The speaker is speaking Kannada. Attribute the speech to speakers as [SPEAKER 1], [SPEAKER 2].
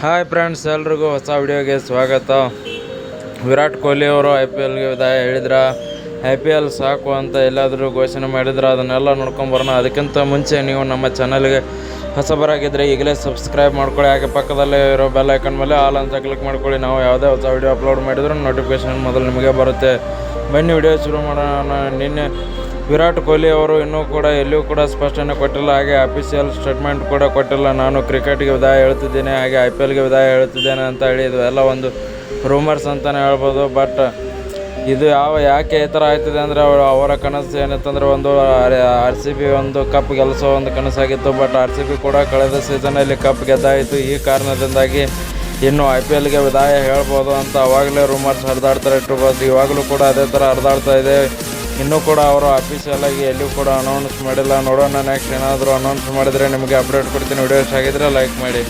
[SPEAKER 1] ಹಾಯ್ ಫ್ರೆಂಡ್ಸ್, ಎಲ್ರಿಗೂ ಹೊಸ ವಿಡಿಯೋಗೆ ಸ್ವಾಗತ. ವಿರಾಟ್ ಕೊಹ್ಲಿ ಅವರು IPLಗೆ ವಿದಾಯ ಹೇಳಿದ್ರ, IPL ಸಾಕು ಅಂತ ಎಲ್ಲಾದರೂ ಘೋಷಣೆ ಮಾಡಿದ್ರೆ ಅದನ್ನೆಲ್ಲ ನೋಡ್ಕೊಂಬರೋಣ. ಅದಕ್ಕಿಂತ ಮುಂಚೆ ನೀವು ನಮ್ಮ ಚಾನಲ್ಗೆ ಹೊಸಬರಾಗಿದ್ದರೆ ಈಗಲೇ ಸಬ್ಸ್ಕ್ರೈಬ್ ಮಾಡ್ಕೊಳ್ಳಿ. ಹಾಗೆ ಪಕ್ಕದಲ್ಲೇ ಇರೋ ಬೆಲ್ ಐಕನ್ ಮೇಲೆ ಆಲ್ ಅಂತ ಕ್ಲಿಕ್ ಮಾಡ್ಕೊಳ್ಳಿ. ನಾವು ಯಾವುದೇ ಹೊಸ ವಿಡಿಯೋ ಅಪ್ಲೋಡ್ ಮಾಡಿದ್ರು ನೋಟಿಫಿಕೇಷನ್ ಮೊದಲು ನಿಮಗೆ ಬರುತ್ತೆ. ಬನ್ನಿ ವಿಡಿಯೋ ಶುರು ಮಾಡೋಣ. ನಿನ್ನೆ ವಿರಾಟ್ ಕೊಹ್ಲಿ ಅವರು ಇನ್ನೂ ಕೂಡ ಎಲ್ಲಿಯೂ ಕೂಡ ಸ್ಪಷ್ಟನೆ ಕೊಟ್ಟಿಲ್ಲ, ಹಾಗೆ ಅಫಿಷಿಯಲ್ ಸ್ಟೇಟ್ಮೆಂಟ್ ಕೂಡ ಕೊಟ್ಟಿಲ್ಲ. ನಾನು ಕ್ರಿಕೆಟ್ಗೆ ವಿದಾಯ ಹೇಳ್ತಿದ್ದೇನೆ, ಹಾಗೆ IPLಗೆ ವಿದಾಯ ಹೇಳ್ತಿದ್ದೇನೆ ಅಂತ ಹೇಳಿ ಇದು ಎಲ್ಲ ಒಂದು ರೂಮರ್ಸ್ ಅಂತಲೇ ಹೇಳ್ಬೋದು. ಬಟ್ ಇದು ಯಾಕೆ ಈ ಥರ ಆಯ್ತಿದೆ ಅಂದರೆ ಅವರ ಕನಸು ಏನಿತ್ತಂದರೆ ಒಂದು RCB ಒಂದು ಕಪ್ ಗೆಲ್ಲಿಸೋ ಒಂದು ಕನಸಾಗಿತ್ತು. ಬಟ್ RCB ಕೂಡ ಕಳೆದ ಸೀಸನಲ್ಲಿ ಕಪ್ ಗೆದ್ದಾಯಿತು. ಈ ಕಾರಣದಿಂದಾಗಿ ಇನ್ನು IPLಗೆ ವಿದಾಯ ಹೇಳ್ಬೋದು ಅಂತ ಅವಾಗಲೇ ರೂಮರ್ಸ್ ಹರಿದಾಡ್ತಾರೆ ಇಟ್ಟಿರ್ಬೋದು. ಇವಾಗಲೂ ಕೂಡ ಅದೇ ಥರ ಹರಿದಾಡ್ತಾ ಇದೆ. ಇನ್ನೂ ಕೂಡ ಅವರು ಅಫಿಷಿಯಲಾಗಿ ಎಲ್ಲಿಯೂ ಕೂಡ ಅನೌನ್ಸ್ ಮಾಡಿಲ್ಲ. ನೋಡೋಣ, ನೆಕ್ಸ್ಟ್ ಏನಾದರೂ ಅನೌನ್ಸ್ ಮಾಡಿದರೆ ನಿಮಗೆ ಅಪ್ಡೇಟ್ ಕೊಡ್ತೀನಿ. ವಿಡಿಯೋ ಇಷ್ಟ ಆಗಿದ್ದರೆ ಲೈಕ್ ಮಾಡಿ.